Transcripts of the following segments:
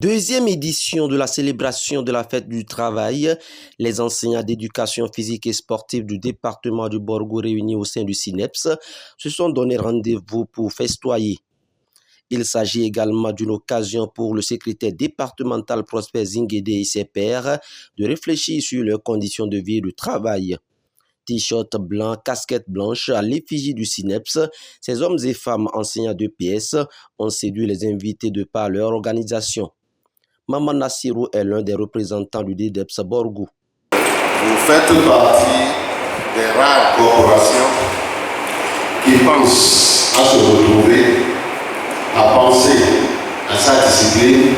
Deuxième édition de la célébration de la fête du travail, les enseignants d'éducation physique et sportive du département du Borgo réunis au sein du SYNEPS se sont donné rendez-vous pour festoyer. Il s'agit également d'une occasion pour le secrétaire départemental Prosper Zinguédé et ses pairs de réfléchir sur leurs conditions de vie et de travail. T-shirt blanc, casquette blanche à l'effigie du SYNEPS, ces hommes et femmes enseignants d'EPS ont séduit les invités de par leur organisation. Maman Nassirou est l'un des représentants du DDEPS Borgo. Vous faites partie des rares corporations qui pensent à se retrouver, à penser à sa discipline,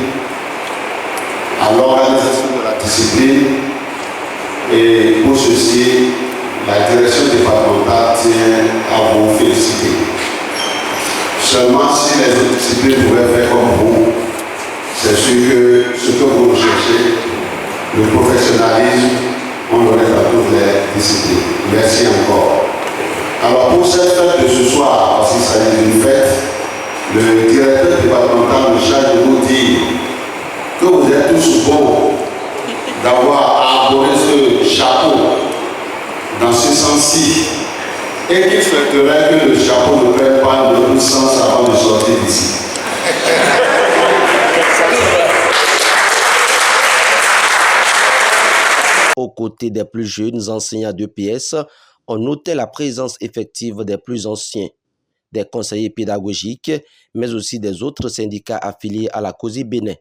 à l'organisation de la discipline. Et pour ceci, la direction départementale tient à vous féliciter. Seulement si les autres disciplines pouvaient faire comme vous, c'est sûr que ce que vous recherchez, le professionnalisme, on l'aurait dans toutes les disciplines. Merci encore. Alors pour cette fête de ce soir, parce qu'il s'agit d'une fête, le directeur départemental me charge de vous dire que vous êtes tous bons d'avoir arboré ce chapeau dans ce sens-ci et qu'il souhaiterait que le chapeau ne prenne pas de l'autre sens avant de sortir d'ici. Aux côtés des plus jeunes enseignants d'EPS, on notait la présence effective des plus anciens, des conseillers pédagogiques, mais aussi des autres syndicats affiliés à la COSI Bénin.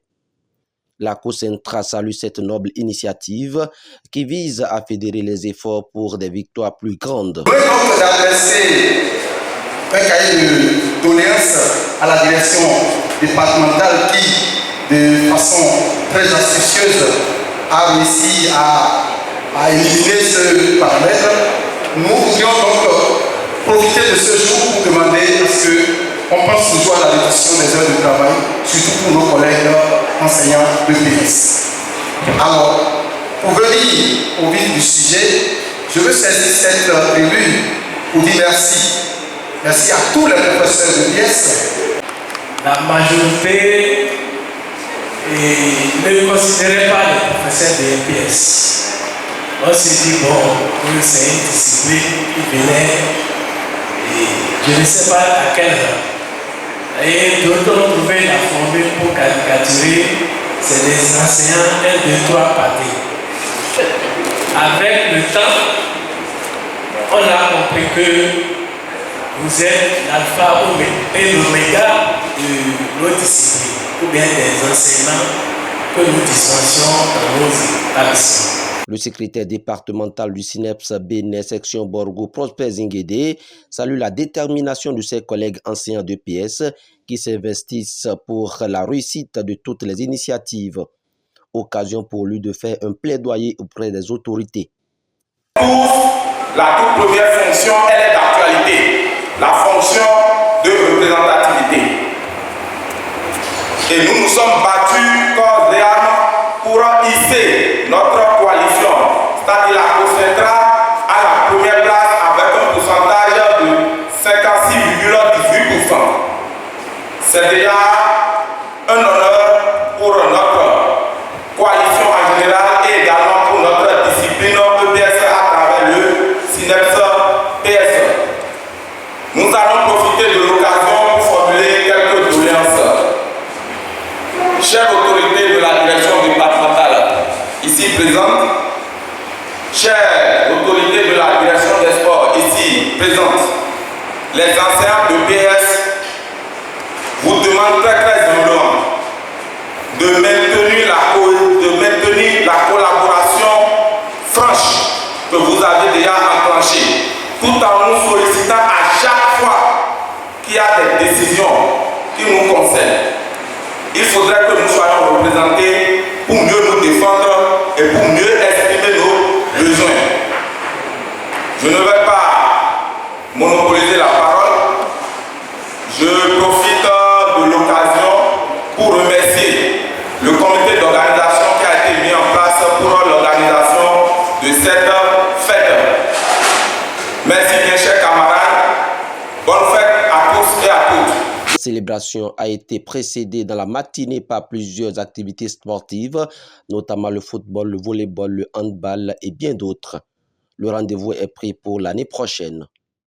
La COSENTRA salue cette noble initiative qui vise à fédérer les efforts pour des victoires plus grandes. Je veux donc adresser un cahier de doléances à la direction départementale qui, de façon très astucieuse, a réussi à éliminer ce paramètre. Nous voudrions donc profiter de ce jour pour demander à ce qu'on pense toujours à la réduction des heures de travail, surtout pour nos collègues enseignants d'EPS. Alors, pour venir au vif du sujet, je veux saisir cette tribune pour dire merci. Merci à tous les professeurs d'EPS. La majorité ne considérait pas les professeurs de l'EPS. On s'est dit, bon, c'est une discipline qui venait, et je ne sais pas à quelle heure. Et d'autres ont trouvé la formule pour caricaturer, c'est des enseignants 1, 2, 3 pâtés. Avec le temps, on a compris que vous êtes l'alpha et l'oméga de nos disciplines, ou bien des enseignants que nous dispensions dans nos établissements. Le secrétaire départemental du SYNEPS Bénin section Borgo, Prosper Zinguédé, salue la détermination de ses collègues enseignants d'EPS qui s'investissent pour la réussite de toutes les initiatives. Occasion pour lui de faire un plaidoyer auprès des autorités. La toute première fonction, elle est d'actualité, la fonction de représentativité. Et nous nous sommes battus corps et âme pour hisser notre coalition, c'est-à-dire la COSENTRA à la première place avec un pourcentage de 56,18%. C'est déjà un honneur pour notre coalition en général et également pour notre discipline EPS à travers le SYNEPS-PS. Nous allons profiter de l'occasion pour formuler quelques doléances. Chères autorités de la direction départementale ici présentes, chères autorités de la direction des sports ici présentes, les enseignants de PS vous demandent très humblement de maintenir la collaboration franche que vous avez déjà enclenchée, tout en nous sollicitant à chaque fois qu'il y a des décisions qui nous concernent. Il faudrait que nous soyons représentés pour mieux nous défendre et pour mieux exprimer nos besoins. Je ne vais pas monopoliser la parole. Je profite de l'occasion pour remercier le comité d'organisation qui a été mis en place pour l'organisation de cette fête. Merci bien, chers camarades. Bonne fête à tous et à toutes. célébration a été précédée dans la matinée par plusieurs activités sportives, notamment le football, le volleyball, le handball et bien d'autres. Le rendez-vous est pris pour l'année prochaine.